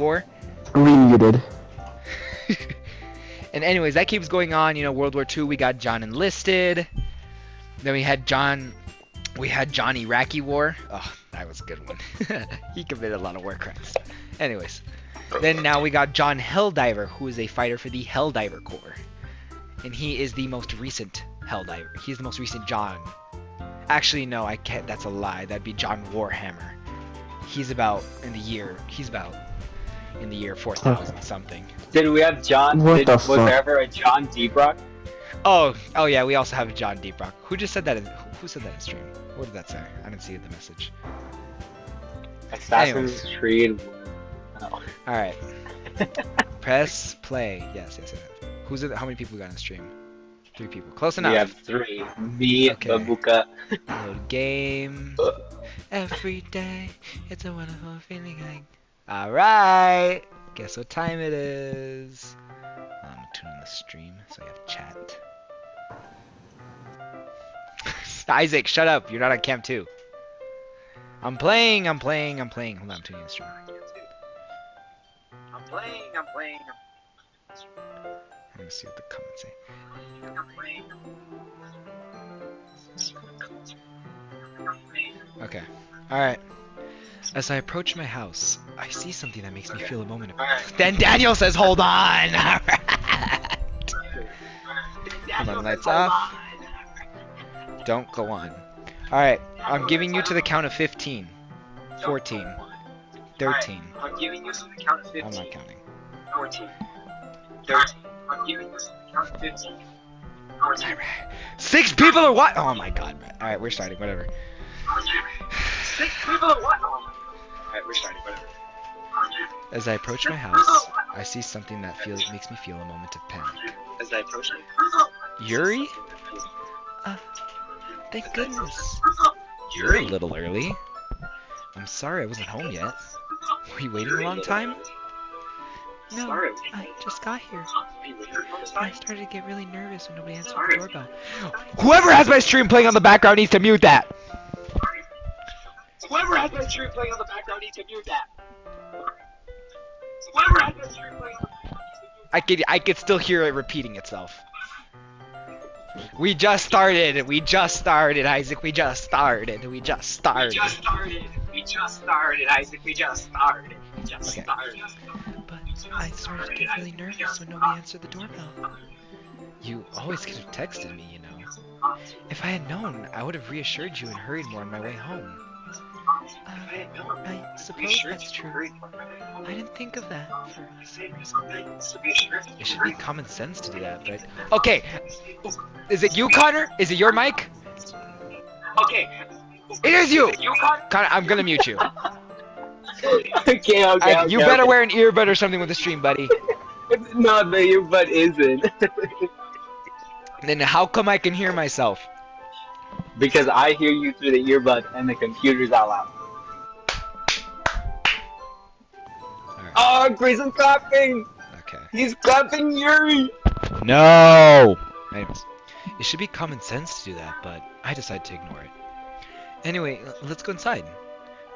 War. Remuted. And anyways, that keeps going on. You know, World War II, we got John enlisted. Then we had John Iraqi War. Oh, that was a good one. He committed a lot of war crimes. Anyways, then now we got John Helldiver, who is a fighter for the Helldiver Corps. And he is the most recent Helldiver. He's the most recent John. Actually, no, I can't. That's a lie. That'd be John Warhammer. He's about in the year 4000 something. Did we have John? What the Was fuck? there ever a John Deebrock? Oh yeah, we also have a John Deebrock. Who just said that? Who said that in stream? What did that say? I didn't see the message. Assassin's Creed. Oh. All right. Press play. Yes. Who's it? How many people we got in the stream? 3 people. Close enough. We have 3. Me, Okay. Babuka. Load game. Every day, it's a wonderful feeling. All right. Guess what time it is? I'm gonna tune on the stream so I have chat. Isaac, shut up. You're not on cam 2. I'm playing. Hold on, I'm tuning in the stream. I'm playing. Let me see what the comments say. Okay. Alright. As I approach my house, I see something that makes me feel a moment of... Then Daniel says, hold on! Alright. Hold on, lights off. Don't go on. Alright, I'm giving you to the count of 15. 14. 13. I'm giving you to the count of 15. I'm not counting. 14. 13. I'm giving you to the count of 15. 14. 6 people are what? Oh my god. Alright, we're starting, whatever. 6 people are what? Alright, we're starting, whatever. As I approach my house, I see something that makes me feel a moment of panic. As I approach it. Yuri? Thank goodness. You're a little early. I'm sorry I wasn't home yet. Were you waiting a long time? No, I just got here. I started to get really nervous when nobody answered the doorbell. Whoever has my stream playing on the background needs to mute that! Whoever has my stream playing on the background needs to mute that. Whoever has my stream playing on the background needs to mute that. I could still hear it repeating itself. We just started, Isaac, we just started. Isaac, we just started. But I started to get really nervous when nobody answered the doorbell. You always could have texted me, you know. If I had known, I would have reassured you and hurried more on my way home. I suppose that's true. I didn't think of that for some reason. It should be common sense to do that, but... Okay! Is it you, Connor? Is it your mic? Okay. It is you! Connor? Connor, I'm gonna mute you. Okay. You better wear an earbud or something with the stream, buddy. No, the earbud isn't. Then how come I can hear myself? Because I hear you through the earbud and the computer's out loud. Alright. Oh, Grayson's clapping! Okay. He's clapping Yuri! No! Anyways, it should be common sense to do that, but I decided to ignore it. Anyway, let's go inside.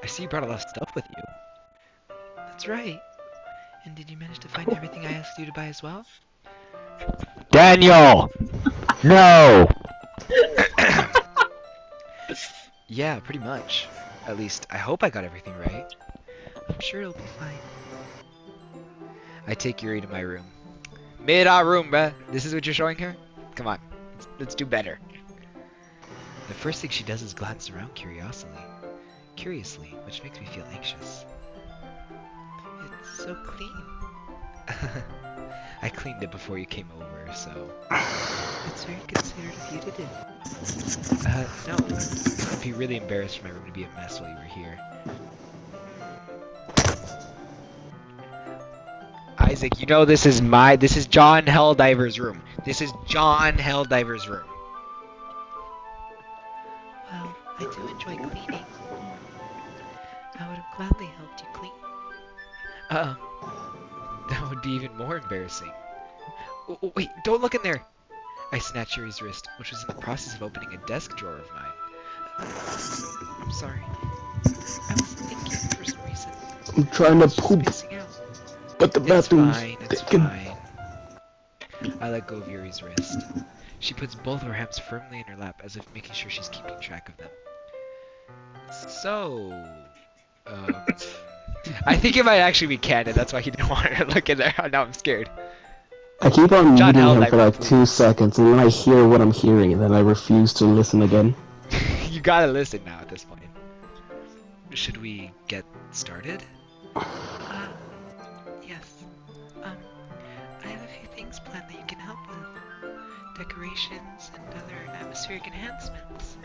I see you brought a lot of stuff with you. That's right. And did you manage to find everything I asked you to buy as well? Daniel! No! Yeah, pretty much. At least, I hope I got everything right. I'm sure it'll be fine. I take Yuri to my room. Made our room, bruh. This is what you're showing her? Come on. Let's do better. The first thing she does is glance around curiously, which makes me feel anxious. It's so clean. I cleaned it before you came over, so... It's very considerate of you to do. No. I'd be really embarrassed for my room to be a mess while you were here. Isaac, you know this is John Helldiver's room. This is John Helldiver's room. Well, I do enjoy cleaning. I would have gladly helped you clean. That would be even more embarrassing. Wait, don't look in there! I snatched Yuri's wrist, which was in the process of opening a desk drawer of mine. I'm sorry. I was thinking for some reason. I'm trying to Just poop. spacing out. But the It's bathrooms, fine, they it's can... fine. I let go of Yuri's wrist. She puts both her hands firmly in her lap, as if making sure she's keeping track of them. So, um, I think it might actually be canon. That's why he didn't want her to look in there. Now I'm scared. I keep on John muting him for Helldiver, like 2 please. seconds, and then I hear what I'm hearing, and then I refuse to listen again. You gotta listen now at this point. Should we get started? Yes. I have a few things planned that you can help with. Decorations and other atmospheric enhancements.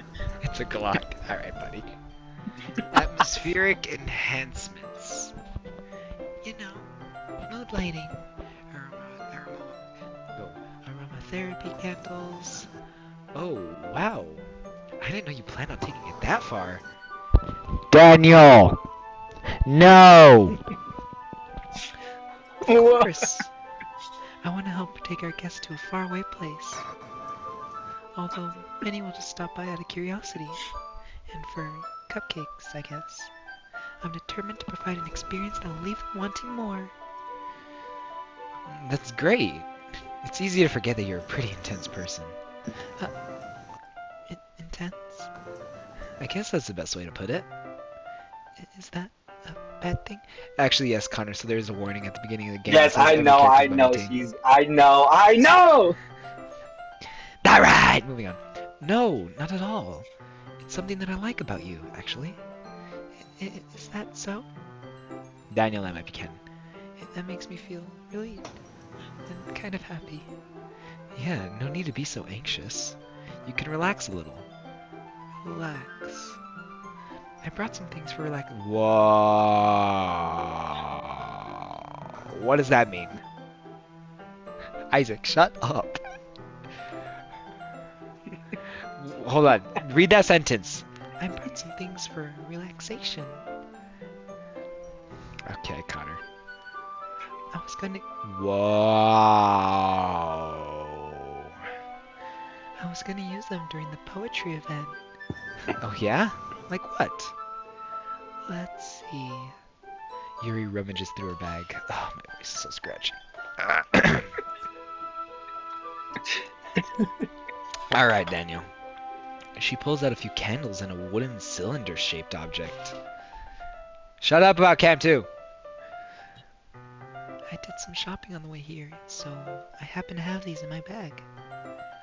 It took a lot. Alright, buddy. Atmospheric enhancements. You know, mood lighting, aromatherapy candles. Oh, wow. I didn't know you planned on taking it that far. Daniel! No! Of course. I want to help take our guests to a faraway place. Although many will just stop by out of curiosity. And for cupcakes, I guess. I'm determined to provide an experience that will leave them wanting more. That's great. It's easy to forget that you're a pretty intense person. Intense? I guess that's the best way to put it. Is that a bad thing? Actually, yes, Connor, so there's a warning at the beginning of the game. Yes, I know, I know! Alright, moving on. No, not at all. It's something that I like about you, actually. Is that so? Daniel, that might be Ken. That makes me feel relieved and kind of happy. Yeah, no need to be so anxious. You can relax a little. Relax. I brought some things for relax. Whoa. What does that mean? Isaac, shut up. Hold on. Read that sentence. I brought some things for relaxation. Okay, Connor. I was gonna... Whoa. I was gonna use them during the poetry event. Oh yeah? Like what? Let's see. Yuri rummages through her bag. Oh, my voice is so scratchy. Alright, Daniel. She pulls out a few candles and a wooden cylinder-shaped object. Shut up about Cam 2! I did some shopping on the way here, so I happen to have these in my bag.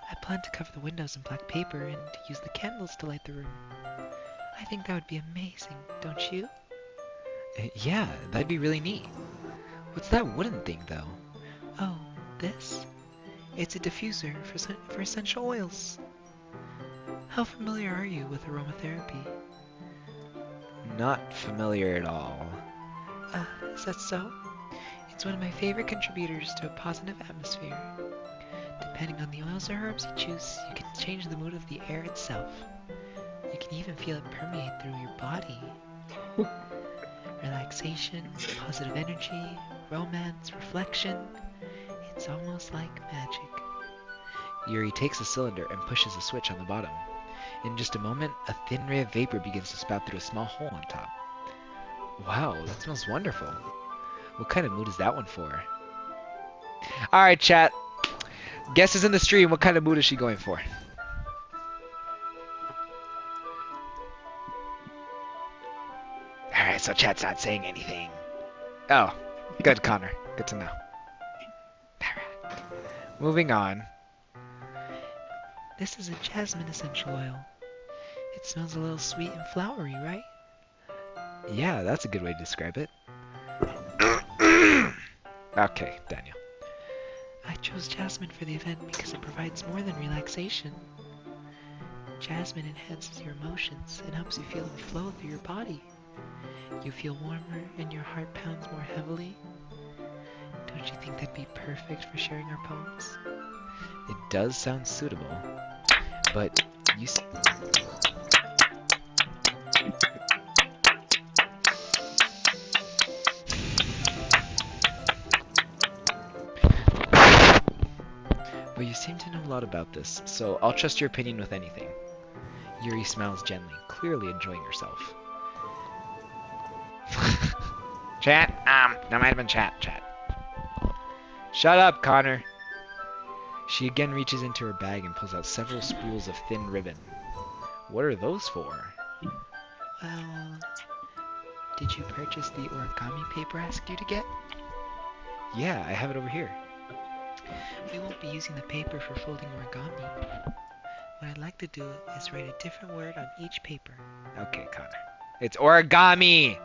I plan to cover the windows in black paper and use the candles to light the room. I think that would be amazing, don't you? Yeah, that'd be really neat. What's that wooden thing, though? Oh, this? It's a diffuser for essential oils. How familiar are you with aromatherapy? Not familiar at all. Is that so? It's one of my favorite contributors to a positive atmosphere. Depending on the oils or herbs you choose, you can change the mood of the air itself. You can even feel it permeate through your body. Relaxation, positive energy, romance, reflection. It's almost like magic. Yuri takes the cylinder and pushes a switch on the bottom. In just a moment, a thin ray of vapor begins to spout through a small hole on top. Wow, that smells wonderful. What kind of mood is that one for? Alright, chat. Guess is in the stream. What kind of mood is she going for? Alright, so chat's not saying anything. Oh, good, Connor. Good to know. Alright. Moving on. This is a jasmine essential oil. It smells a little sweet and flowery, right? Yeah, that's a good way to describe it. Okay, Daniel. I chose jasmine for the event because it provides more than relaxation. Jasmine enhances your emotions and helps you feel them flow through your body. You feel warmer and your heart pounds more heavily. Don't you think that'd be perfect for sharing our poems? It does sound suitable, but you... But you seem to know a lot about this, so I'll trust your opinion with anything. Yuri smiles gently, clearly enjoying herself. Chat? That might have been chat. Shut up, Connor. She again reaches into her bag and pulls out several spools of thin ribbon. What are those for? Well, did you purchase the origami paper I asked you to get? Yeah, I have it over here. We won't be using the paper for folding origami. What I'd like to do is write a different word on each paper. Okay, Connor. It's origami!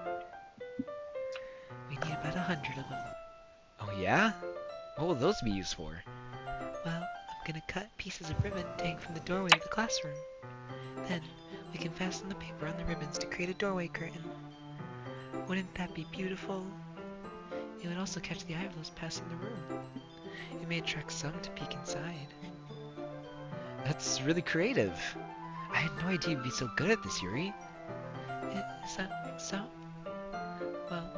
We need about 100 of them. Oh yeah? What will those be used for? Well, I'm gonna cut pieces of ribbon to hang from the doorway of the classroom. Then, we can fasten the paper on the ribbons to create a doorway curtain. Wouldn't that be beautiful? It would also catch the eye of those passing the room. It may attract some to peek inside. That's really creative. I had no idea you'd be so good at this, Yuri. Is that so? Well,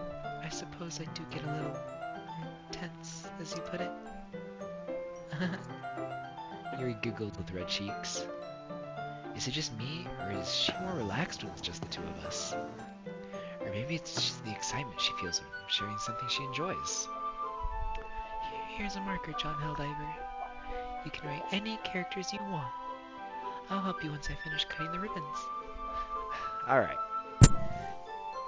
I suppose I do get a little tense, as you put it. Yuri giggled with red cheeks. Is it just me, or is she more relaxed when it's just the two of us? Or maybe it's just the excitement she feels when sharing something she enjoys. Here's a marker, John Helldiver. You can write any characters you want. I'll help you once I finish cutting the ribbons. Alright.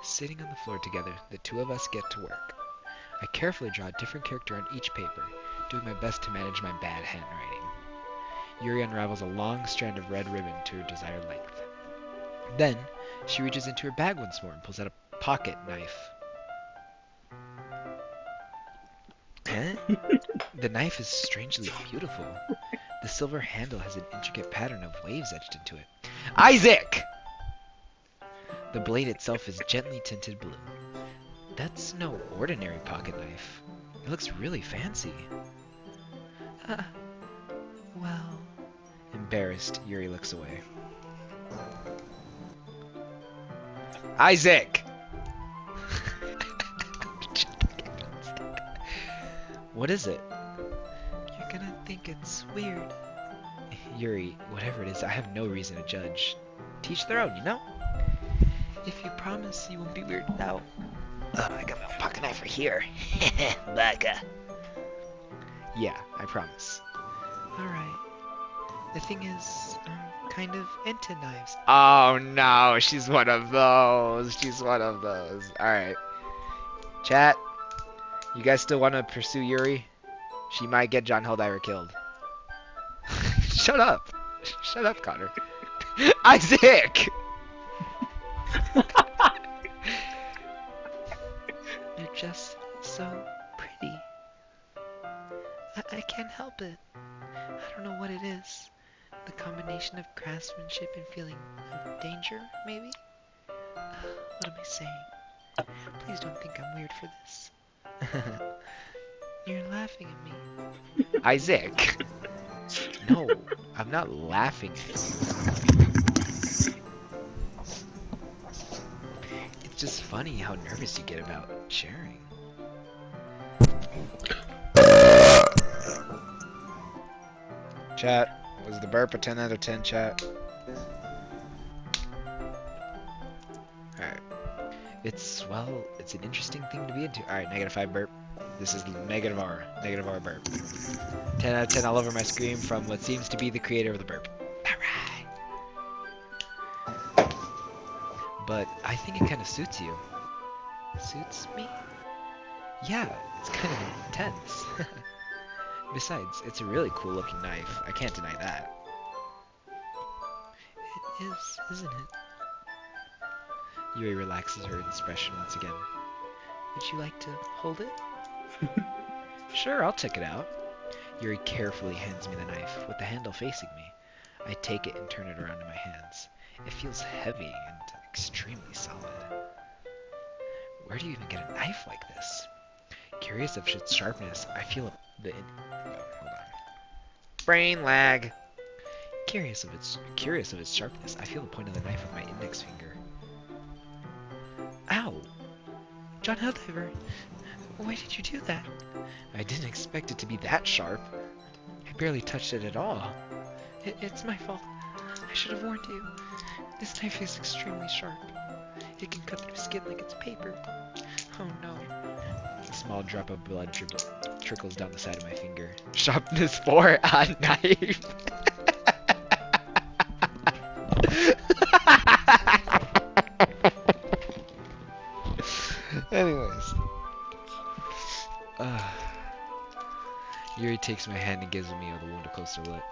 Sitting on the floor together, the two of us get to work. I carefully draw a different character on each paper, doing my best to manage my bad handwriting. Yuri unravels a long strand of red ribbon to her desired length. Then, she reaches into her bag once more and pulls out a pocket knife. Huh? The knife is strangely beautiful. The silver handle has an intricate pattern of waves etched into it. Isaac! The blade itself is gently tinted blue. That's no ordinary pocket knife. It looks really fancy. Well... Embarrassed, Yuri looks away. Isaac! What is it? You're gonna think it's weird. Yuri, whatever it is, I have no reason to judge. Teach their own, you know? If you promise you won't be weirded out. I got my own pocket knife right here. Baka. Yeah, I promise. Alright. The thing is, I'm kind of into knives. Oh no, she's one of those. She's one of those. Alright. Chat, you guys still want to pursue Yuri? She might get John Helldiver killed. Shut up. Shut up, Connor. Isaac! You're just so pretty. I can't help it. I don't know what it is. The combination of craftsmanship and feeling of danger, maybe? What am I saying? Please don't think I'm weird for this. You're laughing at me. Isaac! No, I'm not laughing at you. It's just funny how nervous you get about sharing. Chat, was the burp a 10 out of 10, chat? Alright. Well, it's an interesting thing to be into. Alright, -5 burp. This is -R. -R burp. 10 out of 10 all over my screen from what seems to be the creator of the burp. Alright. But I think it kind of suits you. Suits me? Yeah, it's kind of intense. Besides, it's a really cool looking knife. I can't deny that. It is, isn't it? Yuri relaxes her expression once again. Would you like to hold it? Sure, I'll check it out. Yuri carefully hands me the knife, with the handle facing me. I take it and turn it around in my hands. It feels heavy and extremely solid. Where do you even get a knife like this? Curious of its sharpness, I feel hold on. Brain lag. Curious of its sharpness, I feel the point of the knife with my index finger. Ow! John Helldiver, why did you do that? I didn't expect it to be that sharp. I barely touched it at all. It's my fault. I should have warned you. This knife is extremely sharp. It can cut through skin like it's paper. Oh no. Small drop of blood trickles down the side of my finger. Sharpness 4 on knife. Anyways. Yuri takes my hand and gives me the wound a closer look.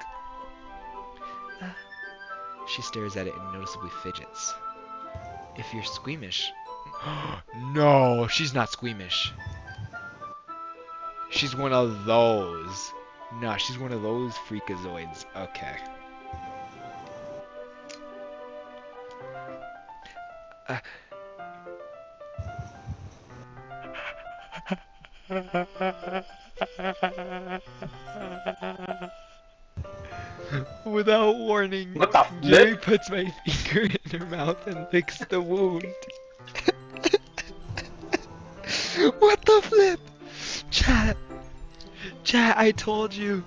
She stares at it and noticeably fidgets. If you're squeamish... No, she's not squeamish. She's one of those. No, she's one of those freakazoids. Okay. Without warning, What the Jerry flip? puts my finger in her mouth and licks the wound. What the flip? Chat, I told you.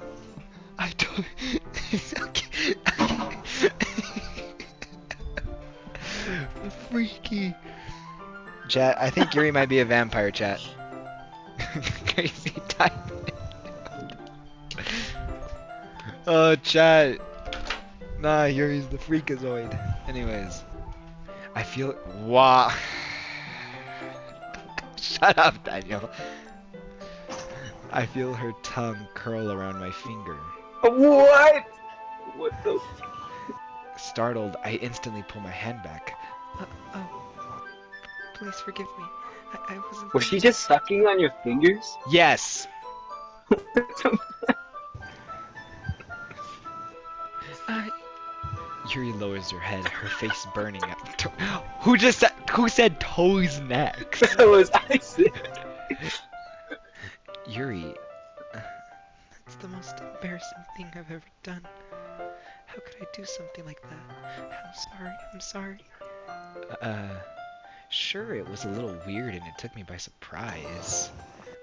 I told. Okay. Freaky. Chat, I think Yuri might be a vampire. Chat. Crazy type. Oh, chat. Nah, Yuri's the freakazoid. Anyways, I feel. Wow. Shut up, Daniel. I feel her tongue curl around my finger. What? What the? Startled, I instantly pull my hand back. Oh, please forgive me. I wasn't. Was she just sucking on your fingers? Yes. Yuri lowers her head, her face burning up. Who said toes next? That was Isaac. Yuri, that's the most embarrassing thing I've ever done. How could I do something like that? I'm sorry. Sure, it was a little weird and it took me by surprise.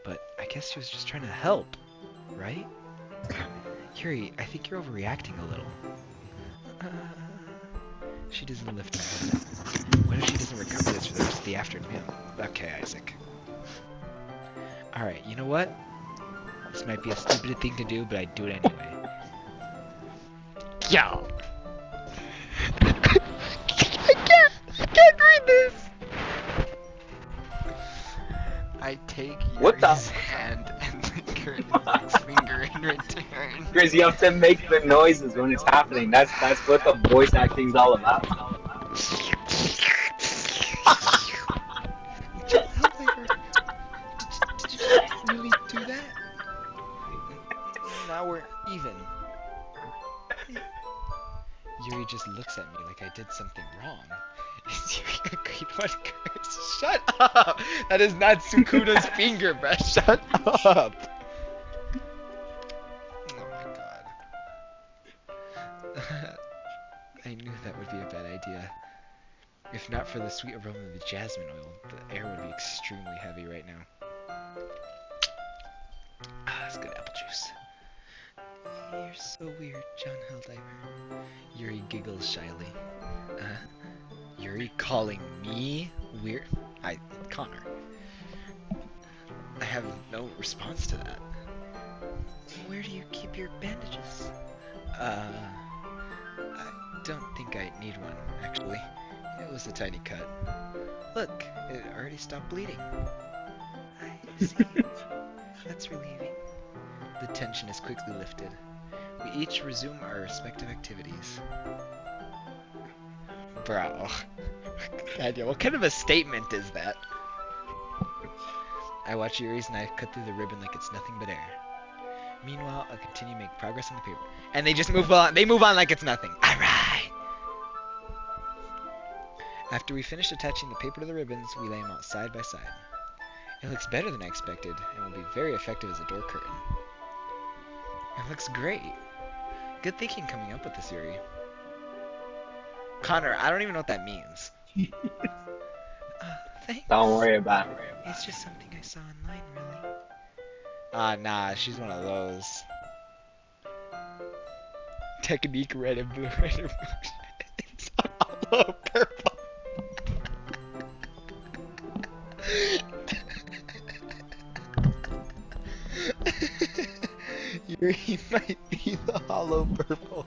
But I guess she was just trying to help, right? Yuri, I think you're overreacting a little. She doesn't lift her head. What if she doesn't recover this for the rest of the afternoon? Okay, Isaac. Alright, you know what? This might be a stupid thing to do, but I'd do it anyway. Yo! I can't read this! I take What the- Yuri's hand and lick her index finger in return. Chris, you have to make the noises when it's happening. That's what the voice acting's all about. Did you really do that? Now we're even. Yuri just looks at me like I did something wrong. Is Yuri a great one curse? Shut up! That is not Sukuna's finger, bruh. Shut up! Oh my god. I knew that would be a bad idea. If not for the sweet aroma of the jasmine oil, the air would be extremely heavy right now. Ah, that's good apple juice. You're so weird, John Helldiver. Yuri giggles shyly. Yuri calling me weird? Connor. I have no response to that. Where do you keep your bandages? I don't think I need one, actually. It was a tiny cut. Look, it already stopped bleeding. I see. That's relieving. The tension is quickly lifted. We each resume our respective activities. Bro. Daniel, what kind of a statement is that? I watch Yuri's knife cut through the ribbon like it's nothing but air. Meanwhile, I'll continue to make progress on the paper. And they just move on. They move on like it's nothing. Alright! After we finish attaching the paper to the ribbons, we lay them out side by side. It looks better than I expected, and will be very effective as a door curtain. It looks great. Good thinking coming up with this, Yuri. Connor, I don't even know what that means. Thanks. Don't worry about it. It's just something I saw online, really. Nah, she's one of those. Technique red and blue, red and blue. It's all purple. Yuri might be the hollow purple.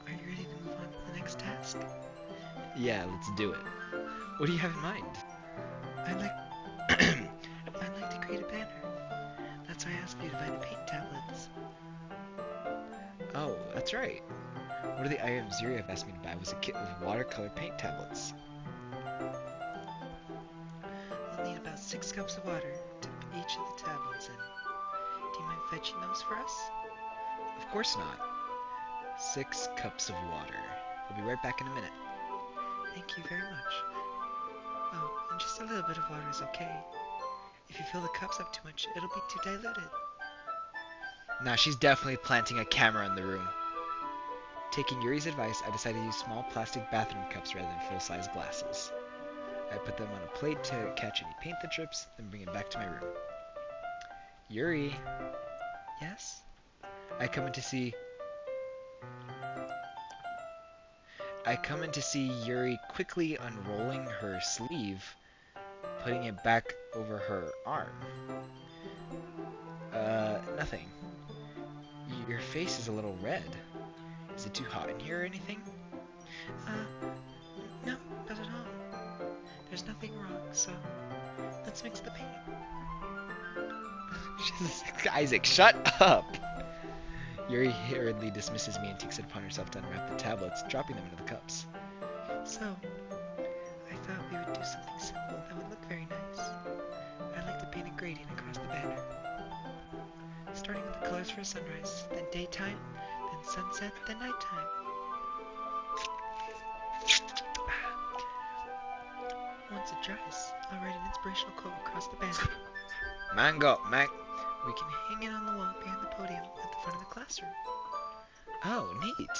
Are you ready to move on to the next task? Yeah, let's do it. What do you have in mind? I'd like I'd like to create a banner. That's why I asked you to buy the paint tablets. Oh, that's right. One of the items Yuri have asked me to buy was a kit of watercolor paint tablets. We'll need about 6 cups of water to put each of the tablets in. Do you mind fetching those for us? Of course not. 6 cups of water. I'll be right back in a minute. Thank you very much. Oh, and just a little bit of water is okay. If you fill the cups up too much, it'll be too diluted. Now she's definitely planting a camera in the room. Taking Yuri's advice, I decided to use small plastic bathroom cups rather than full-size glasses. I put them on a plate to catch any paint that drips, then bring it back to my room. Yuri? Yes? I come in to see Yuri quickly unrolling her sleeve, putting it back over her arm. Nothing. Your face is a little red. Is it too hot in here or anything? No, not at all. There's nothing wrong, so let's mix the paint. Isaac, shut up! Yuri hurriedly dismisses me and takes it upon herself to unwrap the tablets, dropping them into the cups. So, I thought we would do something simple that would look very nice. I'd like to paint a gradient across the banner. Starting with the colors for sunrise, then daytime, then sunset, then nighttime. Once it dries, I'll write an inspirational quote across the banner. We can hang it on the wall behind the podium at the front of the classroom. Oh, neat.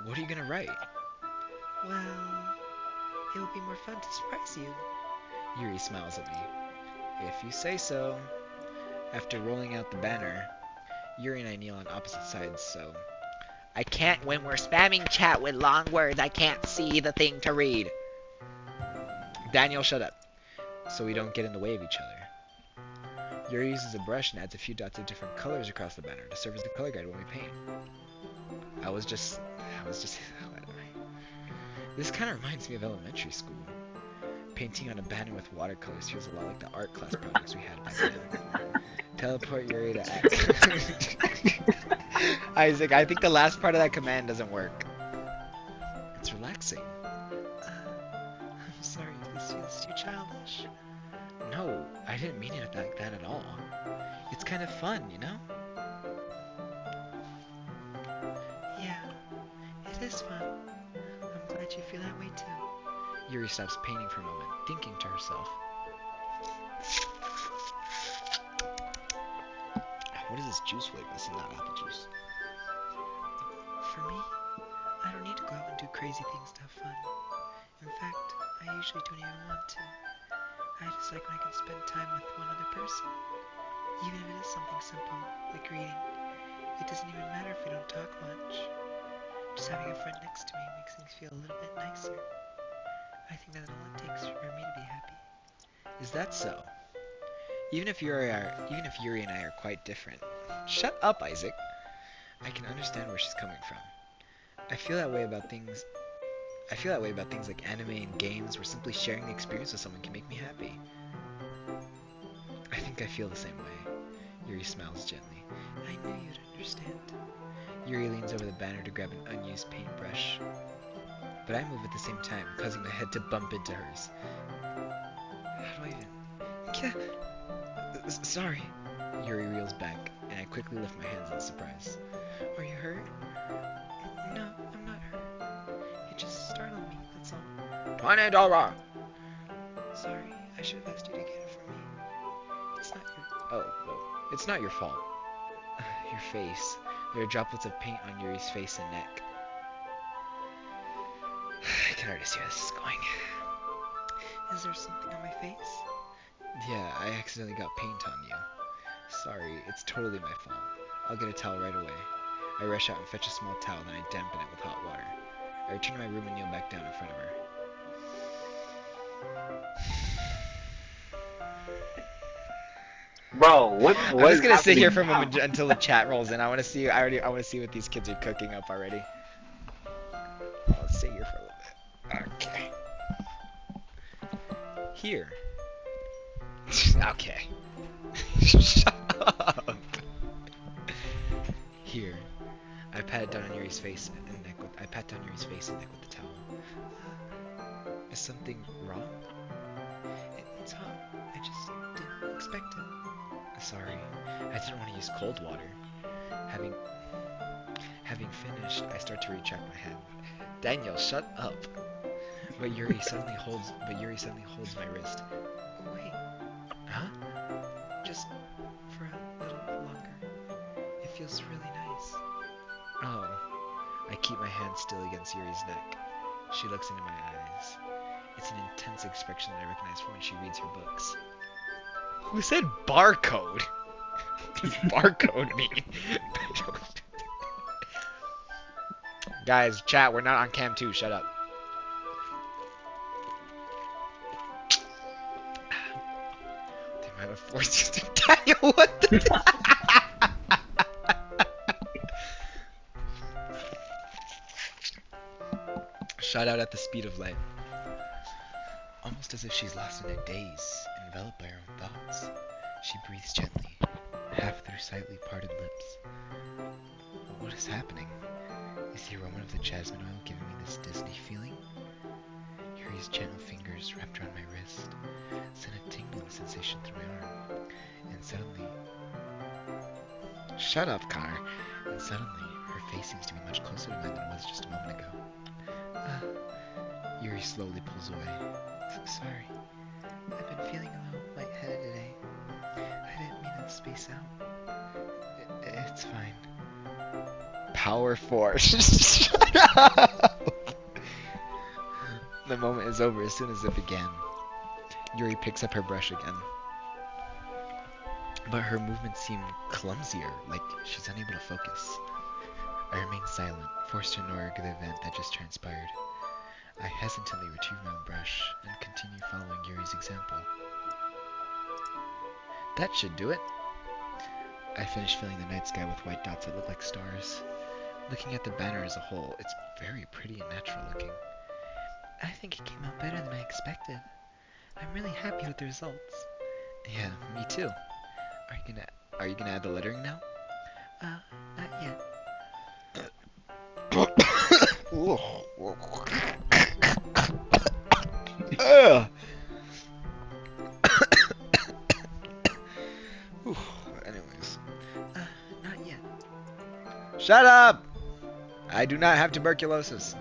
What are you gonna write? Well, it will be more fun to surprise you. Yuri smiles at me. If you say so. After rolling out the banner, Yuri and I kneel on opposite sides, so... I can't when we're spamming chat with long words. I can't see the thing to read. Daniel, shut up. So we don't get in the way of each other. Yuri uses a brush and adds a few dots of different colors across the banner to serve as the color guide when we paint. This kind of reminds me of elementary school. Painting on a banner with watercolors feels a lot like the art class projects we had back then. Teleport Yuri to X. Isaac, I think the last part of that command doesn't work. It's relaxing. I'm sorry if this feels too childish. No, I didn't mean it like that at all. It's kind of fun, you know? Yeah, it is fun. I'm glad you feel that way too. Yuri stops painting for a moment, thinking to herself. What is this juice flavor? This is not apple juice. For me, I don't need to go out and do crazy things to have fun. In fact, I usually don't even want to. I just like when I can spend time with one other person. Even if it is something simple, like reading. It doesn't even matter if we don't talk much. Just having a friend next to me makes things feel a little bit nicer. I think that's all it takes for me to be happy. Is that so? Even if Yuri and I are quite different. Shut up, Isaac. I can understand where she's coming from. I feel that way about things like anime and games, where simply sharing the experience with someone can make me happy. I think I feel the same way. Yuri smiles gently. I knew you'd understand. Yuri leans over the banner to grab an unused paintbrush. But I move at the same time, causing my head to bump into hers. How do I even... Sorry. Yuri reels back, and I quickly lift my hands in surprise. Are you hurt? No, I'm not hurt. It just startled me, that's all. $20! Sorry, I should have asked you to get it for me. It's not your... Oh, well, it's not your fault. Your face. There are droplets of paint on Yuri's face and neck. I can already see where this is going. Is there something on my face? Yeah, I accidentally got paint on you. Sorry, it's totally my fault. I'll get a towel right away. I rush out and fetch a small towel, then I dampen it with hot water. I return to my room and kneel back down in front of her. Bro, what I'm was just gonna sit here for a happening moment until the chat rolls in. I want to see. I want to see what these kids are cooking up already. I'll sit here for a little bit. Okay. Here. Okay. Shut up. Here. I patted down on Yuri's face and neck with. I pat down Yuri's face and neck with the towel. Is something wrong? It's hot. I just didn't expect it. Sorry. I didn't want to use cold water. Having finished, I start to retract my hand. Daniel, shut up. But Yuri suddenly holds my wrist. Oh, wait. Huh? Just for a little longer. It feels really nice. Oh. I keep my hand still against Yuri's neck. She looks into my eyes. It's an intense expression that I recognize from when she reads her books. Who said barcode? What does barcode mean? Guys, chat, we're not on cam 2, shut up. They might have forced you to Daniel, what the Shot out at the speed of light. Almost as if she's lost in a daze, enveloped by her own thoughts. She breathes gently, half through slightly parted lips. What is happening? Is the aroma of the jasmine oil giving me this Disney feeling? Yuri's gentle fingers wrapped around my wrist sent a tingling sensation through my arm, and suddenly... Shut up, Connor! And suddenly, her face seems to be much closer to mine than it was just a moment ago. Yuri slowly pulls away. Sorry. I've been feeling a little lightheaded today. I didn't mean to space out. It's fine. Power force. Shut up! The moment is over as soon as it began. Yuri picks up her brush again. But her movements seem clumsier, like she's unable to focus. I remain silent, forced to ignore the event that just transpired. I hesitantly retrieve my own brush and continue following Yuri's example. That should do it. I finish filling the night sky with white dots that look like stars. Looking at the banner as a whole, it's very pretty and natural looking. I think it came out better than I expected. I'm really happy with the results. Yeah, me too. Are you gonna add the lettering now? Not yet. Anyways. Not yet. Shut up! I do not have tuberculosis.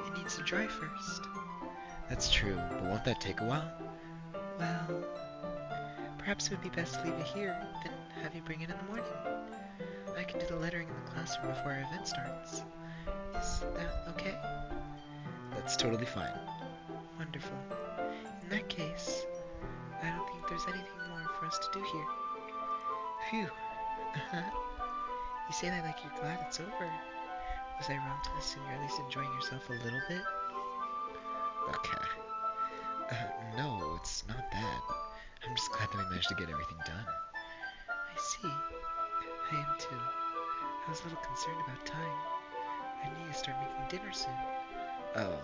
It needs to dry first. That's true, but won't that take a while? Well, perhaps it would be best to leave it here, then have you bring it in the morning. I can do the lettering in the classroom before our event starts. Is that okay? That's totally fine. Wonderful. In that case, I don't think there's anything more for us to do here. Phew. You say that like you're glad it's over. Was I wrong to assume you're at least enjoying yourself a little bit? Okay. No, it's not that. I'm just glad that we managed to get everything done. I see. I am too. I was a little concerned about time. I need to start making dinner soon. Oh,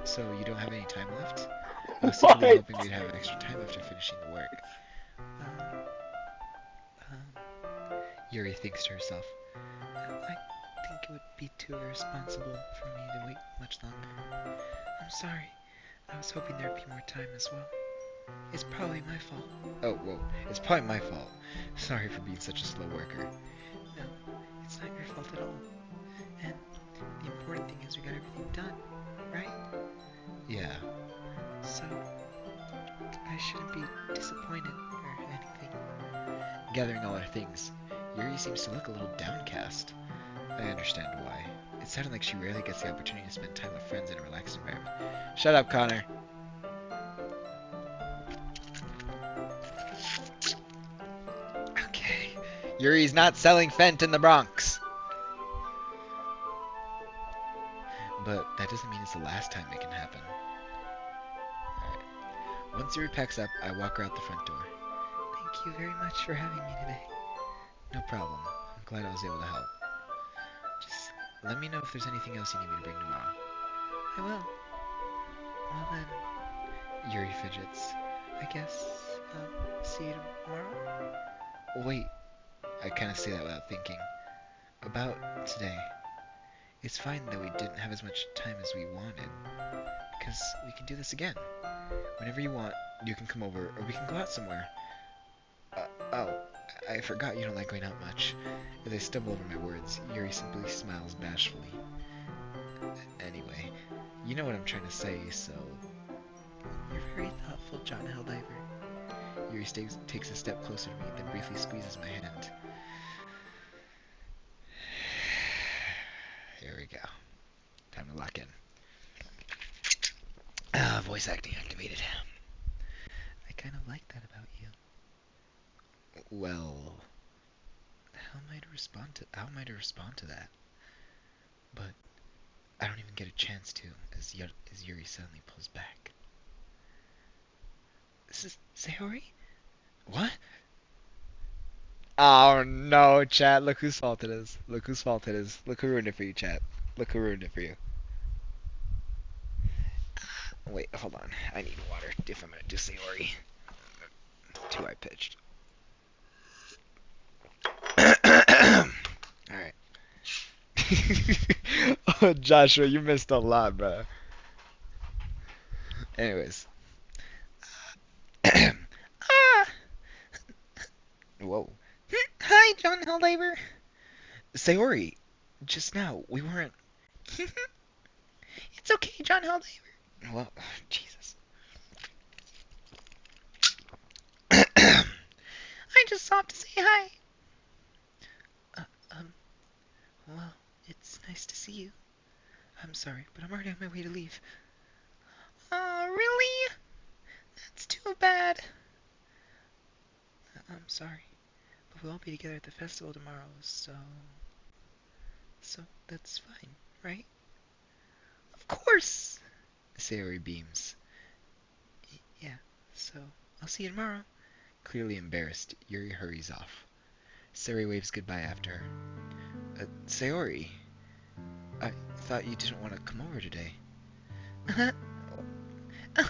so you don't have any time left? I was simply hoping we'd have extra time after finishing the work. Yuri thinks to herself. I think it would be too irresponsible for me to wait much longer. I'm sorry. I was hoping there'd be more time as well. It's probably my fault. Oh, whoa. It's probably my fault. Sorry for being such a slow worker. No, it's not your fault at all. And the important thing is we got everything done, right? Yeah. So, I shouldn't be disappointed or anything. Gathering all our things, Yuri seems to look a little downcast. I understand why. It sounded like she rarely gets the opportunity to spend time with friends in a relaxed environment. Shut up, Connor. Okay. Yuri's not selling Fent in the Bronx. But that doesn't mean it's the last time it can happen. Alright. Once Yuri packs up, I walk her out the front door. Thank you very much for having me today. No problem. I'm glad I was able to help. Just let me know if there's anything else you need me to bring tomorrow. I will. Well then, Yuri fidgets. I guess I'll see you tomorrow? Wait, I kind of say that without thinking. About today. It's fine that we didn't have as much time as we wanted, because we can do this again. Whenever you want, you can come over, or we can go out somewhere. Oh, I forgot you don't like going out much. As I stumble over my words, Yuri simply smiles bashfully. Anyway, you know what I'm trying to say, so... You're very thoughtful, John Helldiver. Yuri takes a step closer to me, then briefly squeezes my hand. Here we go. Time to lock in. Voice acting activated. I kind of like that about you. Well, how am I to respond to that? But I don't even get a chance to, as Yuri suddenly pulls back. This is Sayori? What? Oh no, chat. Look whose fault it is. Look whose fault it is. Look who ruined it for you, chat. Look who ruined it for you. Wait, hold on. I need water if I'm gonna do Sayori. Too high pitched. Alright. Oh, Joshua, you missed a lot, bro. Anyways. Ah! Whoa. Hi, John Helldiver. Sayori, just now, we weren't... It's okay, John Helldiver. Well, Jesus. I just stopped to say hi. Uh, um, well, it's nice to see you. I'm sorry, but I'm already on my way to leave. Really? That's too bad. I'm sorry, but we'll all be together at the festival tomorrow, so that's fine, right? Of course! Sayori beams. Yeah, so I'll see you tomorrow. Clearly embarrassed, Yuri hurries off. Sayori waves goodbye after her. Sayori, I thought you didn't want to come over today. Oh,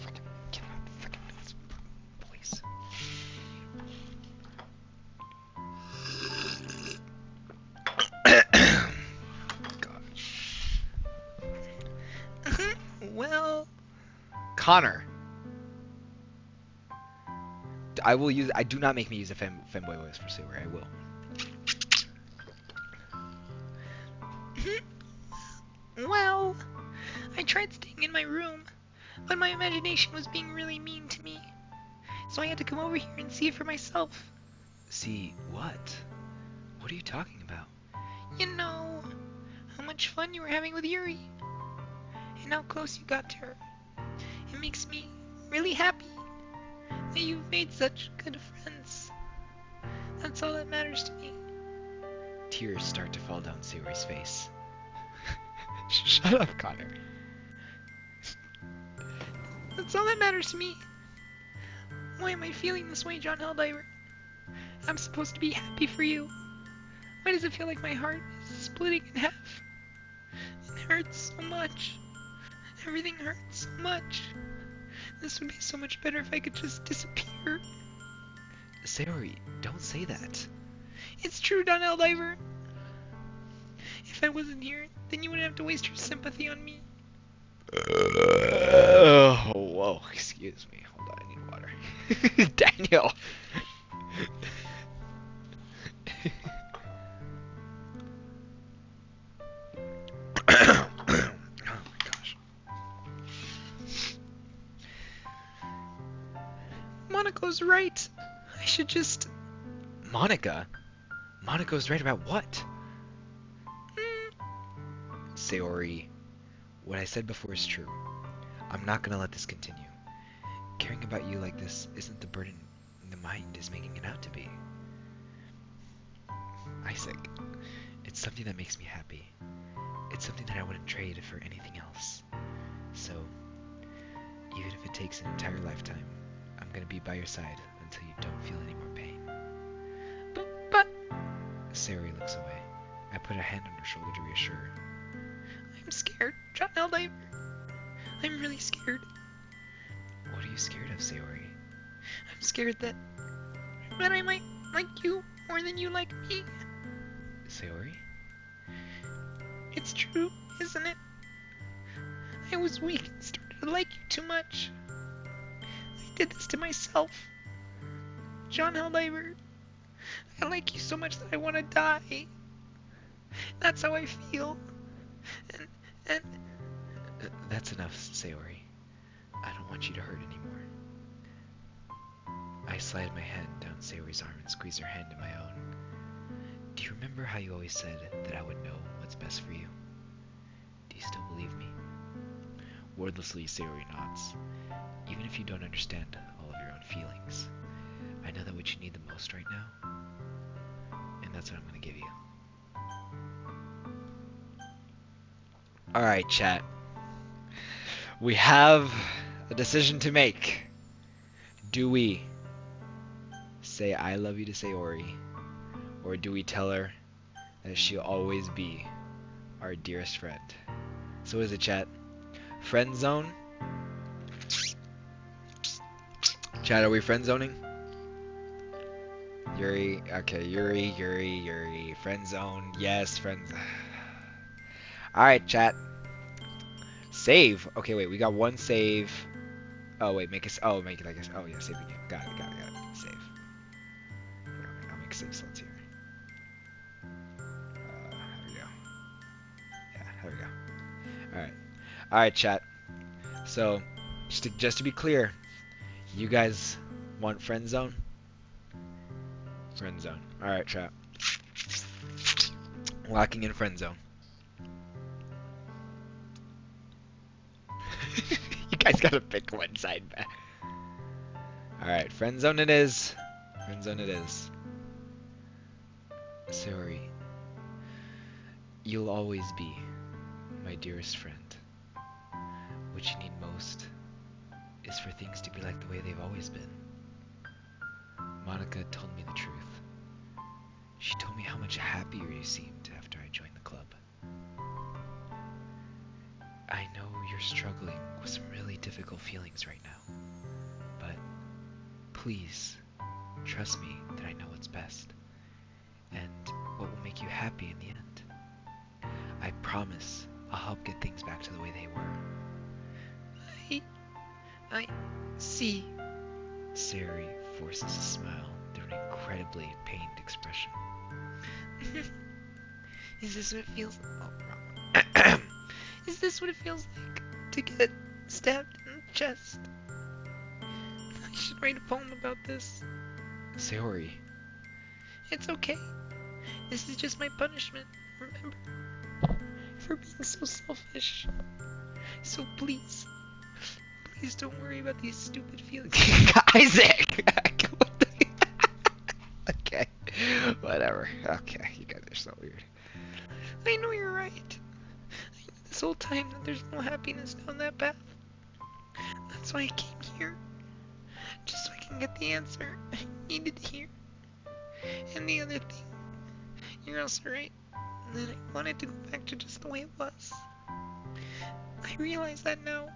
fucking cannot fucking do this voice. God. Well, Connor. I do not make me use a femboy voice for Sayori. I will. Well, I tried staying in my room, but my imagination was being really mean to me. So I had to come over here and see it for myself. See what? What are you talking about? You know, how much fun you were having with Yuri. And how close you got to her. It makes me really happy that you've made such good friends. That's all that matters to me. Tears start to fall down Sayori's face. Shut up, Connor. That's all that matters to me. Why am I feeling this way, John Helldiver? I'm supposed to be happy for you. Why does it feel like my heart is splitting in half? It hurts so much. Everything hurts so much. This would be so much better if I could just disappear. Sayori, don't say that. It's true, John Helldiver. If I wasn't here, then you wouldn't have to waste your sympathy on me. Whoa, excuse me. Hold on, I need water. Daniel! Oh my gosh. Monaco's right. I should just... Monica? Monaco's right about what? Sayori, what I said before is true. I'm not gonna let this continue. Caring about you like this isn't the burden the mind is making it out to be. Isaac, it's something that makes me happy. It's something that I wouldn't trade for anything else. So, even if it takes an entire lifetime, I'm gonna be by your side until you don't feel any more pain. But... Sayori looks away. I put a hand on her shoulder to reassure her. I'm scared, John Helldiver. I'm really scared. What are you scared of, Sayori? I'm scared that I might like you more than you like me. Sayori? It's true, isn't it? I was weak and started to like you too much. I did this to myself. John Helldiver, I like you so much that I want to die. That's how I feel. And... That's enough, Sayori. I don't want you to hurt anymore. I slide my hand down Sayori's arm and squeeze her hand in my own. Do you remember how you always said that I would know what's best for you? Do you still believe me? Wordlessly, Sayori nods. Even if you don't understand all of your own feelings, I know that what you need the most right now, and that's what I'm going to give you. Alright, chat. We have a decision to make. Do we say I love you to Sayori, or do we tell her that she'll always be our dearest friend? So what is it, chat? Friend zone? Chat, are we friend zoning? Yuri, okay, Yuri, friend zone, yes, friends. Alright, chat. Save. Okay, wait, we got one save. Oh, wait, make it, make it like this. Oh, yeah, save again. Got it. Save. Here, I'll make save slots here. There we go. Yeah, there we go. Alright, chat. So, just to be clear, you guys want friend zone? Friend zone. Alright, chat. Locking in friend zone. You guys gotta pick one side back. Alright, friend zone it is. Friend zone it is. Sayori, you'll always be my dearest friend. What you need most is for things to be like the way they've always been. Monica told me the truth. She told me how much happier you seemed after I joined the club. I know you're struggling with some really difficult feelings right now, but please trust me that I know what's best and what will make you happy in the end. I promise I'll help get things back to the way they were. I see. Sayori forces a smile through an incredibly pained expression. Is this what it feels? Oh, wrong. Is this what it feels like to get stabbed in the chest? I should write a poem about this. Sayori. It's okay. This is just my punishment, remember? For being so selfish. So please don't worry about these stupid feelings. Isaac! Okay. Whatever. Okay, you guys are so weird. I know you're right. I knew this whole time that there's no happiness down that path. That's why I came here. Just so I can get the answer I needed to hear. And the other thing, you're also right, that I wanted to go back to just the way it was. I realize that now.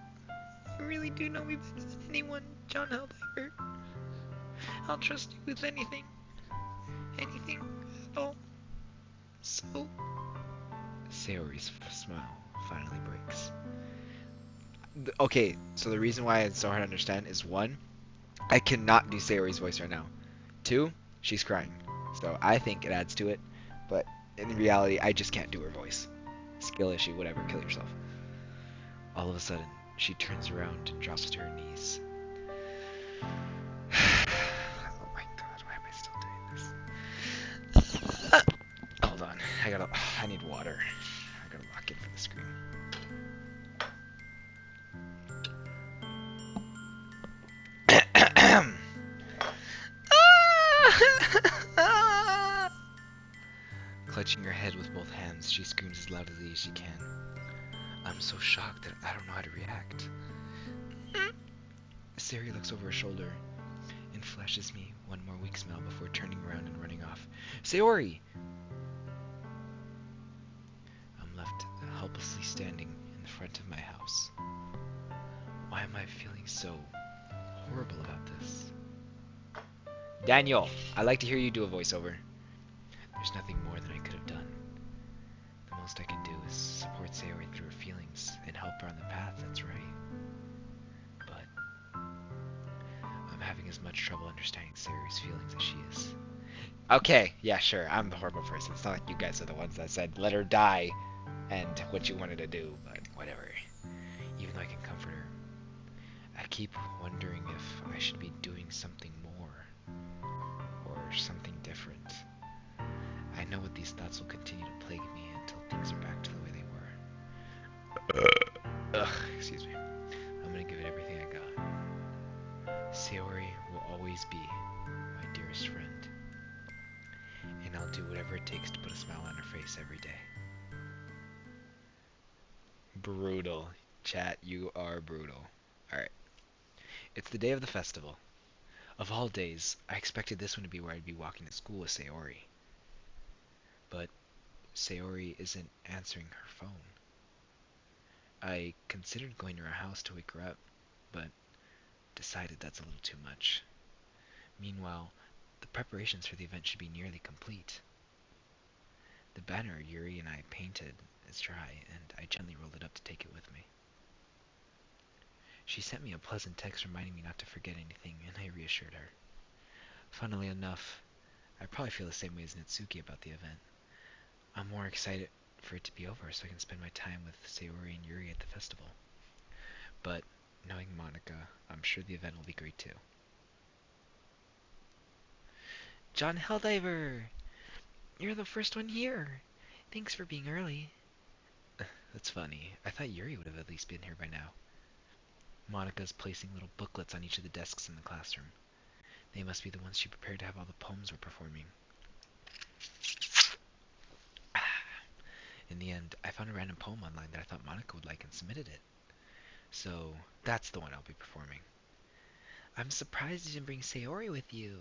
I really do know me better than anyone, John Helldiver. I'll trust you with anything. Anything at all. So... Sayori's smile finally breaks. Okay, so the reason why it's so hard to understand is 1, I cannot do Sayori's voice right now. 2, she's crying. So I think it adds to it, but in reality, I just can't do her voice. Skill issue, whatever, kill yourself. All of a sudden, she turns around and drops to her knees. Oh my god, why am I still doing this? Hold on, I need water. I gotta lock in for the screen. Clutching her head with both hands, she screams as loudly as she can. I'm so shocked that I don't know how to react. Sayori looks over her shoulder. In and flashes me one more weak smile before turning around and running off. Sayori! I'm left helplessly standing in the front of my house. Why am I feeling so horrible about this? Daniel, I'd like to hear you do a voiceover. There's nothing more than I could have done. The most I can do is support Sayori through her feelings and help her on the path that's right. But I'm having as much trouble understanding Sayori's feelings as she is. Okay, yeah, sure, I'm the horrible person. It's not like you guys are the ones that said, let her die, and what you wanted to do, but whatever. Even though I can comfort her, I keep wondering if I should be doing something more, or something different. I know what these thoughts will continue to plague me until things are back to the way they were. Ugh, excuse me. I'm gonna give it everything I got. Sayori will always be my dearest friend. And I'll do whatever it takes to put a smile on her face every day. Brutal. Chat, you are brutal. Alright. It's the day of the festival. Of all days, I expected this one to be where I'd be walking to school with Sayori. But Sayori isn't answering her phone. I considered going to her house to wake her up, but decided that's a little too much. Meanwhile, the preparations for the event should be nearly complete. The banner Yuri and I painted is dry, and I gently rolled it up to take it with me. She sent me a pleasant text reminding me not to forget anything, and I reassured her. Funnily enough, I probably feel the same way as Natsuki about the event. I'm more excited for it to be over so I can spend my time with Sayori and Yuri at the festival. But, knowing Monica, I'm sure the event will be great too. John Helldiver! You're the first one here! Thanks for being early. That's funny. I thought Yuri would have at least been here by now. Monica's placing little booklets on each of the desks in the classroom. They must be the ones she prepared to have all the poems we're performing. In the end, I found a random poem online that I thought Monica would like and submitted it. So, that's the one I'll be performing. I'm surprised you didn't bring Sayori with you.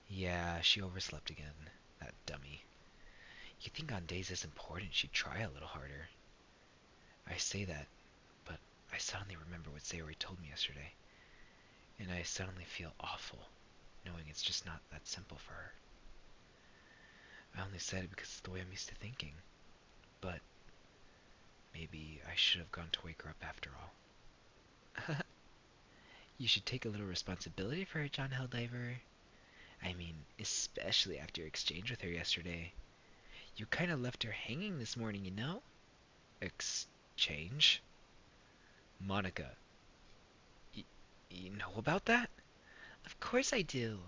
Yeah, she overslept again. That dummy. You'd think on days this important she'd try a little harder. I say that, but I suddenly remember what Sayori told me yesterday. And I suddenly feel awful, knowing it's just not that simple for her. I only said it because it's the way I'm used to thinking. But maybe I should have gone to wake her up after all. You should take a little responsibility for her, John Helldiver. I mean, especially after your exchange with her yesterday. You kind of left her hanging this morning, you know? Exchange? Monica, you know about that? Of course I do.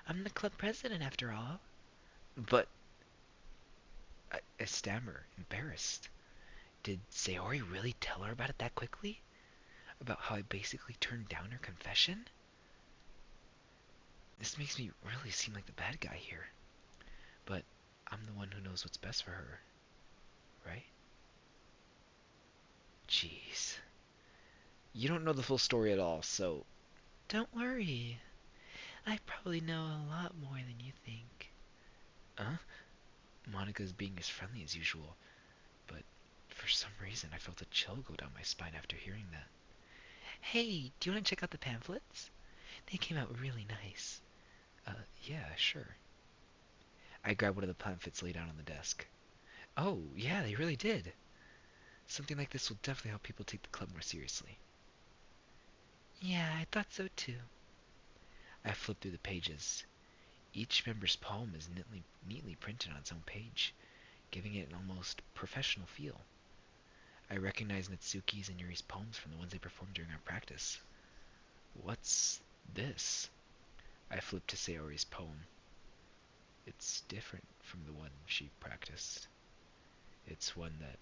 I'm the club president after all. But I stammer, embarrassed. Did Sayori really tell her about it that quickly? About how I basically turned down her confession? This makes me really seem like the bad guy here. But I'm the one who knows what's best for her, right? Jeez. You don't know the full story at all, so... Don't worry. I probably know a lot more than you think. Huh? Monica's being as friendly as usual, but for some reason I felt a chill go down my spine after hearing that. Hey, do you want to check out the pamphlets? They came out really nice. Yeah, sure. I grabbed one of the pamphlets laid out on the desk. Oh, yeah, they really did. Something like this will definitely help people take the club more seriously. Yeah, I thought so too. I flipped through the pages. Each member's poem is neatly printed on its own page, giving it an almost professional feel. I recognized Natsuki's and Yuri's poems from the ones they performed during our practice. What's this? I flipped to Sayori's poem. It's different from the one she practiced. It's one that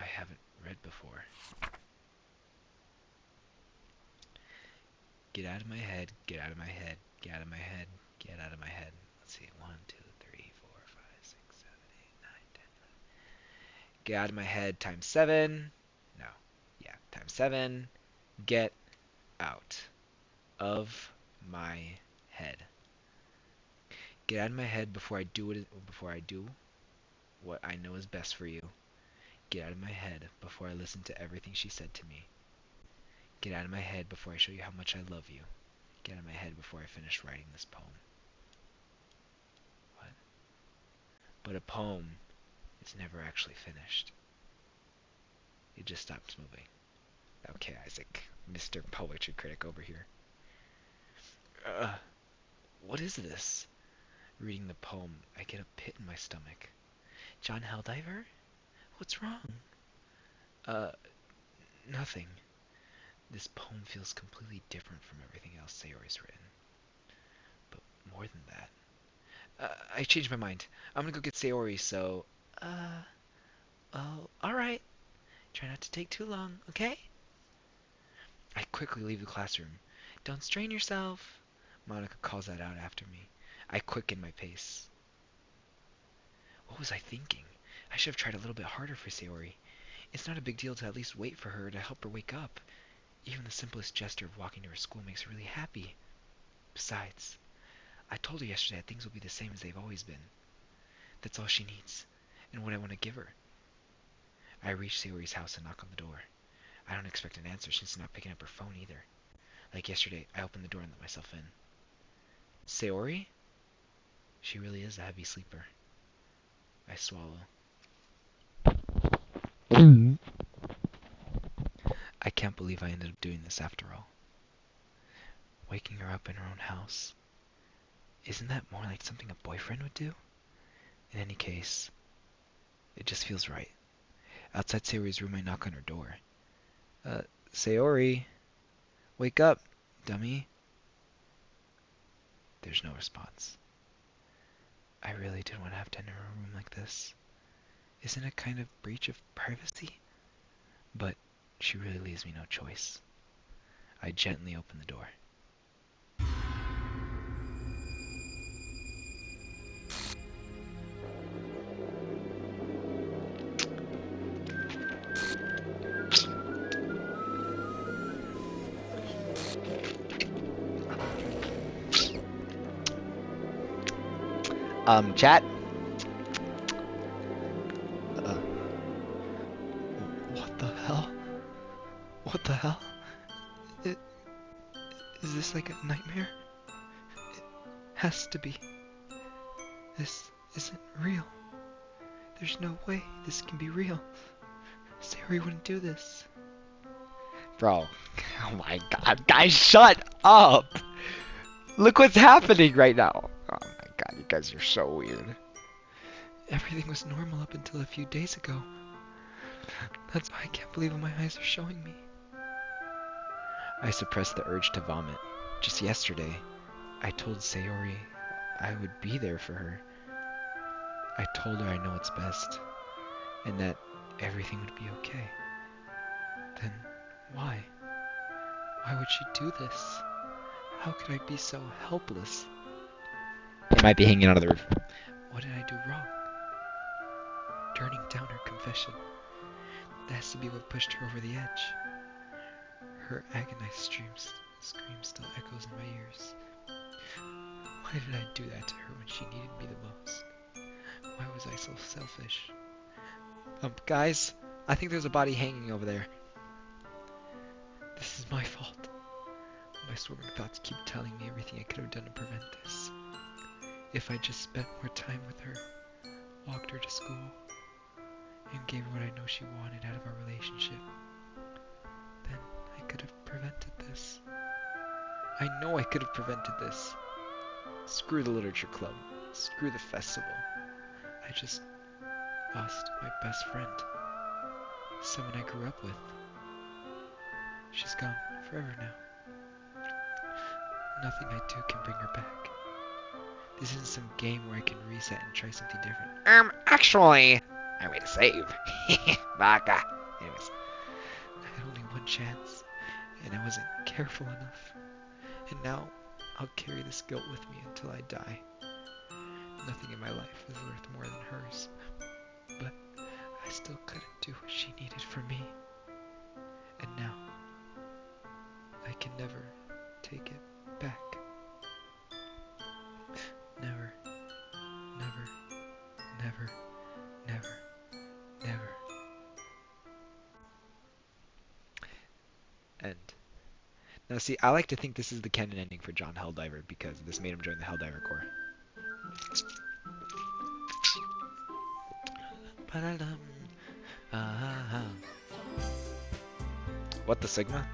I haven't read before. Get out of my head, get out of my head, get out of my head, get out of my head. Let's see, 1, 2, 3, 4, 5, 6, 7, 8, 9, 10, 11. Get out of my head times 7. No. Yeah, times 7. Get out of my head. Get out of my head before I do what I know is best for you. Get out of my head before I listen to everything she said to me. Get out of my head before I show you how much I love you. Get out of my head before I finish writing this poem. What? But a poem is never actually finished. It just stops moving. Okay, Isaac, Mr. Poetry Critic over here. What is this? Reading the poem, I get a pit in my stomach. John Helldiver? What's wrong? Nothing. This poem feels completely different from everything else Sayori's written. But more than that. I changed my mind. I'm gonna go get Sayori, so... Oh, alright. Try not to take too long, okay? I quickly leave the classroom. Don't strain yourself. Monica calls that out after me. I quicken my pace. What was I thinking? I should have tried a little bit harder for Sayori. It's not a big deal to at least wait for her to help her wake up. Even the simplest gesture of walking to her school makes her really happy. Besides, I told her yesterday that things will be the same as they've always been. That's all she needs, and what I want to give her. I reach Sayori's house and knock on the door. I don't expect an answer since she's not picking up her phone either. Like yesterday, I open the door and let myself in. Sayori? She really is a heavy sleeper. I swallow. I can't believe I ended up doing this after all. Waking her up in her own house. Isn't that more like something a boyfriend would do? In any case, it just feels right. Outside Sayori's room, I knock on her door. Sayori? Wake up, dummy. There's no response. I really didn't want to have to enter a room like this. Isn't it kind of breach of privacy? But she really leaves me no choice. I gently open the door. Chat? What the hell? What the hell? Is this like a nightmare? It has to be. This isn't real. There's no way this can be real. Sayori wouldn't do this. Bro, oh my god, guys, shut up! Look what's happening right now. Oh my god, you guys are so weird. Everything was normal up until a few days ago. That's why I can't believe what my eyes are showing me. I suppressed the urge to vomit. Just yesterday, I told Sayori I would be there for her. I told her I know what's best, and that everything would be okay. Then why? Why would she do this? How could I be so helpless? They might be hanging out of the roof. What did I do wrong? Turning down her confession. That has to be what pushed her over the edge. Her agonized scream still echoes in my ears. Why did I do that to her when she needed me the most? Why was I so selfish? Guys, I think there's a body hanging over there. This is my fault. My swimming thoughts keep telling me everything I could have done to prevent this. If I just spent more time with her, walked her to school, and gave her what I know she wanted out of our relationship, then I could have prevented this. I know I could have prevented this. Screw the literature club. Screw the festival. I just lost my best friend. Someone I grew up with. She's gone forever now. Nothing I do can bring her back. This isn't some game where I can reset and try something different. Actually, I made a save. Baka. Anyways, I had only one chance, and I wasn't careful enough. And now, I'll carry this guilt with me until I die. Nothing in my life is worth more than hers, but I still couldn't do what she needed from me. And now, I can never take it back. Now see, I like to think this is the canon ending for John Helldiver because this made him join the Helldiver Corps. Ba-da-dum. Ah. What the Sigma?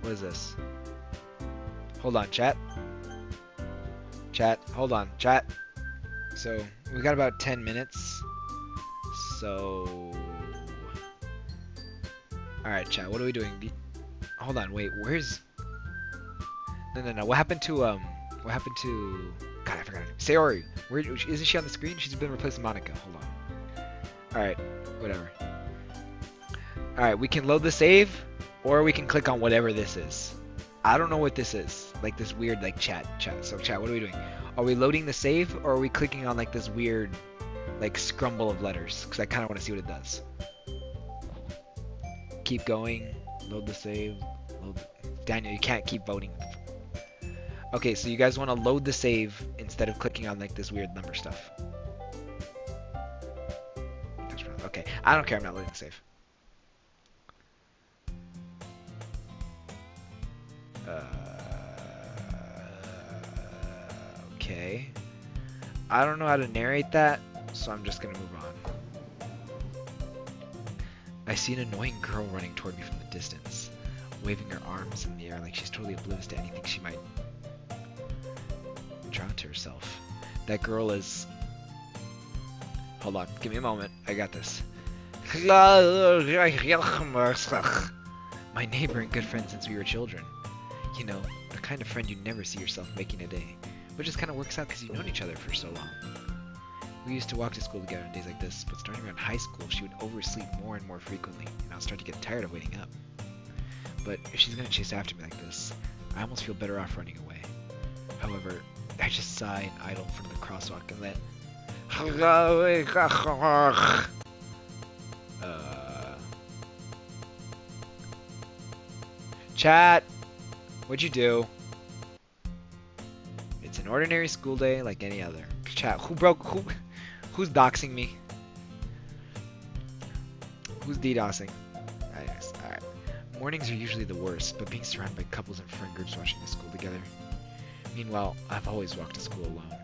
What is this? Hold on, chat. Chat, hold on, chat. So, we got about 10 minutes. So... Alright, chat, what are we doing? Hold on, wait, where's... No. What happened to, What happened to... God, I forgot. Sayori. Where... Isn't she on the screen? She's been replacing Monica. Hold on. Alright, whatever. Alright, we can load the save, or we can click on whatever this is. I don't know what this is. Like this weird, like, chat. So, chat, what are we doing? Are we loading the save, or are we clicking on, like, this weird, like, scrumble of letters? Because I kind of want to see what it does. Keep going. Load the save. Daniel, you can't keep voting. Okay, so you guys want to load the save instead of clicking on, like, this weird number stuff. Okay, I don't care. I'm not loading the save. Okay. I don't know how to narrate that, so I'm just gonna move on. I see an annoying girl running toward me from the distance, waving her arms in the air like she's totally oblivious to anything she might drown to herself. That girl is... Hold on, give me a moment. I got this. My neighbor and good friend since we were children. You know, the kind of friend you never see yourself making a day. Which just kind of works out because you've known each other for so long. We used to walk to school together on days like this, but starting around high school, she would oversleep more and more frequently, and I'll start to get tired of waiting up. But if she's gonna chase after me like this, I almost feel better off running away. However, I just sigh and idle in front of the crosswalk and let... Chat! What'd you do? It's an ordinary school day like any other. Chat, who's doxing me? Who's DDoSing? Alright. Mornings are usually the worst, but being surrounded by couples and friend groups watching the school together. Meanwhile, I've always walked to school alone.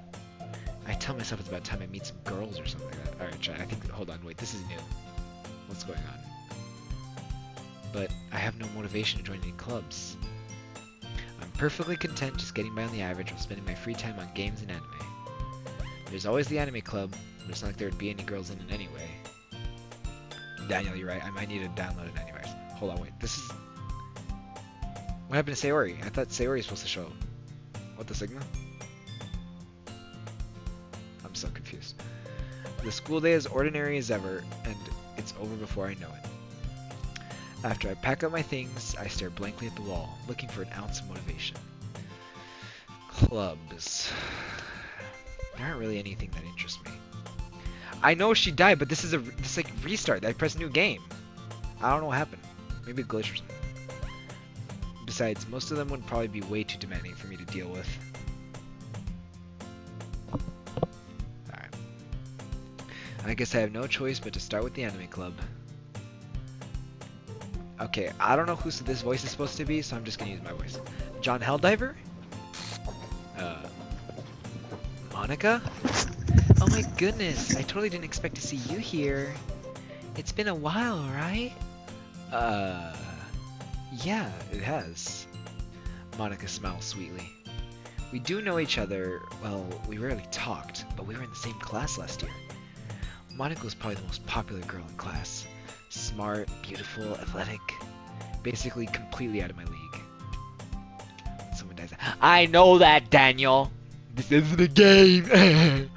I tell myself it's about time I meet some girls or something like that. Alright, chat, I think, hold on, wait, this is new. What's going on? But I have no motivation to join any clubs. I'm perfectly content just getting by on the average while spending my free time on games and anime. There's always the anime club, but it's not like there would be any girls in it anyway. Daniel, you're right, I might need to download it anyways. Hold on, wait, this is... What happened to Sayori? I thought Sayori was supposed to show up. What, the Sigma? I'm so confused. The school day is ordinary as ever, and it's over before I know it. After I pack up my things, I stare blankly at the wall, looking for an ounce of motivation. Clubs. There aren't really anything that interests me. I know she died, but this is like restart. I pressed new game. I don't know what happened. Maybe a glitch or something. Besides, most of them would probably be way too demanding for me to deal with. Alright. I guess I have no choice but to start with the anime club. Okay, I don't know who this voice is supposed to be, so I'm just gonna use my voice. John Helldiver? Monica? Oh my goodness, I totally didn't expect to see you here. It's been a while, right? Yeah, it has. Monica smiles sweetly. We do know each other, well, we rarely talked, but we were in the same class last year. Monica was probably the most popular girl in class. Smart, beautiful, athletic. Basically completely out of my league. Someone dies. I know that, Daniel! This isn't a game!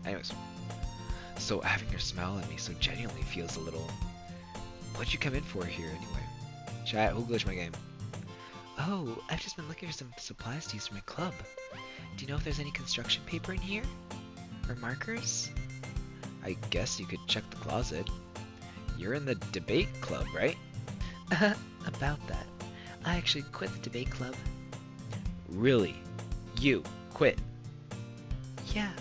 Anyways. So having her smile at me so genuinely feels a little... What'd you come in for here, anyway? Chat, who glitched my game? Oh, I've just been looking for some supplies to use for my club. Do you know if there's any construction paper in here? Or markers? I guess you could check the closet. You're in the debate club, right? About that. I actually quit the debate club. Really? You quit? Yeah.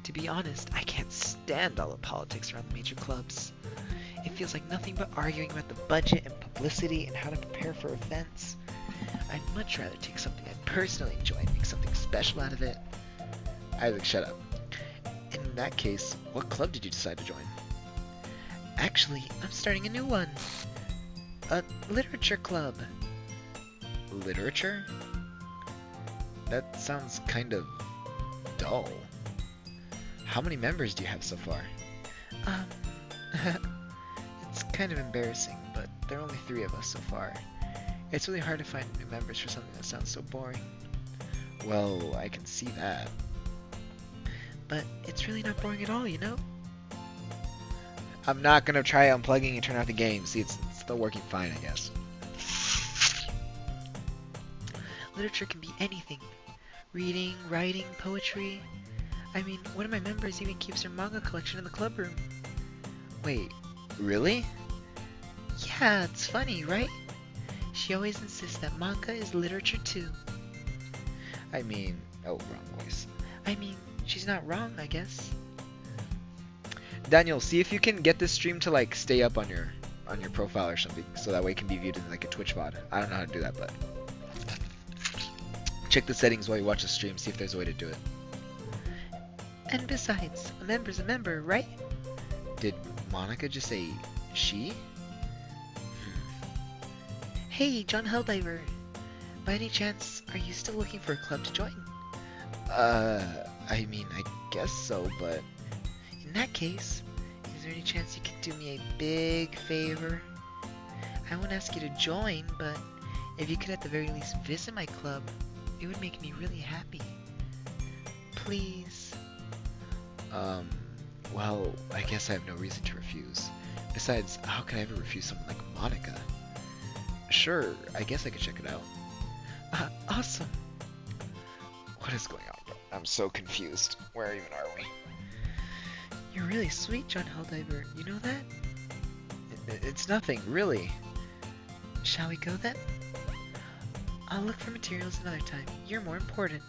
To be honest, I can't stand all the politics around the major clubs. It feels like nothing but arguing about the budget and publicity and how to prepare for events. I'd much rather take something I personally enjoy and make something special out of it. Isaac, shut up. In that case, what club did you decide to join? Actually, I'm starting a new one. A literature club. Literature? That sounds kind of dull. How many members do you have so far? It's kind of embarrassing, but there are only 3 of us so far. It's really hard to find new members for something that sounds so boring. Well, I can see that. But it's really not boring at all, you know? I'm not gonna try unplugging and turn off the game. See, it's still working fine, I guess. Literature can be anything. Reading, writing, poetry. I mean, one of my members even keeps her manga collection in the club room. Wait, really? Yeah, it's funny, right? She always insists that manga is literature too. I mean, oh, wrong voice. I mean, she's not wrong, I guess. Daniel, see if you can get this stream to like stay up on your profile or something, so that way it can be viewed in like a Twitch VOD. I don't know how to do that, but check the settings while you watch the stream, see if there's a way to do it. And besides, a member's a member, right? Did Monica just say she? Hey, John Helldiver. By any chance, are you still looking for a club to join? I mean, I guess so, but in that case, is there any chance you could do me a big favor? I won't ask you to join, but if you could at the very least visit my club, it would make me really happy. Please. Well, I guess I have no reason to refuse. Besides, how could I ever refuse someone like Monica? Sure, I guess I could check it out. Awesome. What is going on, bro? I'm so confused. Where even are we? You're really sweet, John Helldiver. You know that? It's nothing, really. Shall we go then? I'll look for materials another time. You're more important.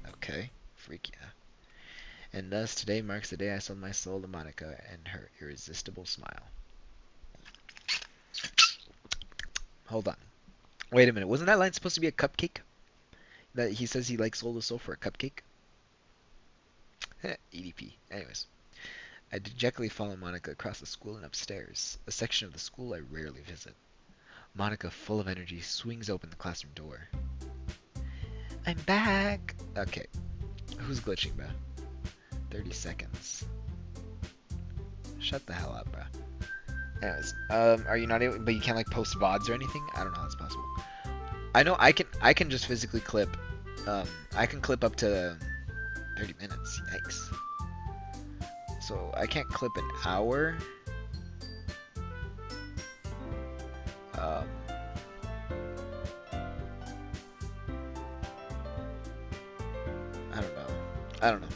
Okay, freak yeah. And thus, today marks the day I sold my soul to Monica and her irresistible smile. Hold on. Wait a minute. Wasn't that line supposed to be a cupcake? That he says he like sold his soul for a cupcake? EDP. Anyways. I dejectedly follow Monica across the school and upstairs, a section of the school I rarely visit. Monica, full of energy, swings open the classroom door. I'm back! Okay. Who's glitching, bruh? 30 seconds. Shut the hell up, bruh. Anyways, are you not able, but you can't like post VODs or anything? I don't know how that's possible. I know I can just physically clip, I can clip up to 30 minutes, yikes. So I can't clip an hour. I don't know.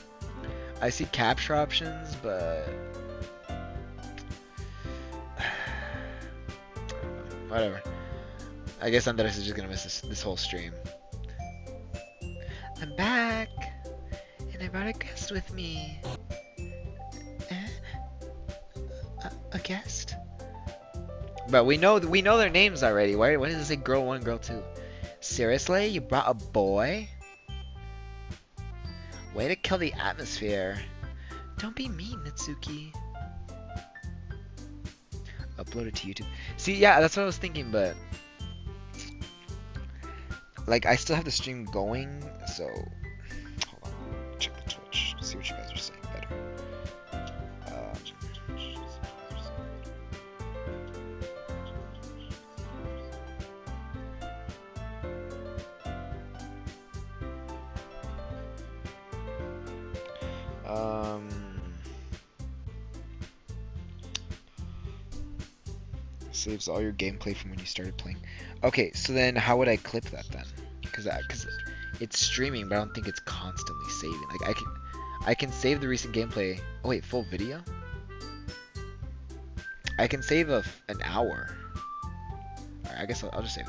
I see capture options, but whatever. I guess Andres is just gonna miss this whole stream. I'm back, and I brought a guest with me. A guest? But we know their names already. Why does it say girl 1, girl 2? Seriously? You brought a boy? Way to kill the atmosphere. Don't be mean, Natsuki. Upload it to YouTube. See, yeah, that's what I was thinking, but like I still have the stream going, so hold on, check the Twitch, see what you guys are saying better. Saves all your gameplay from when you started playing. Okay, so then how would I clip that then? Because it's streaming, but I don't think it's constantly saving. Like I can save the recent gameplay. Oh wait, full video? I can save an hour. Alright, I guess I'll just save it.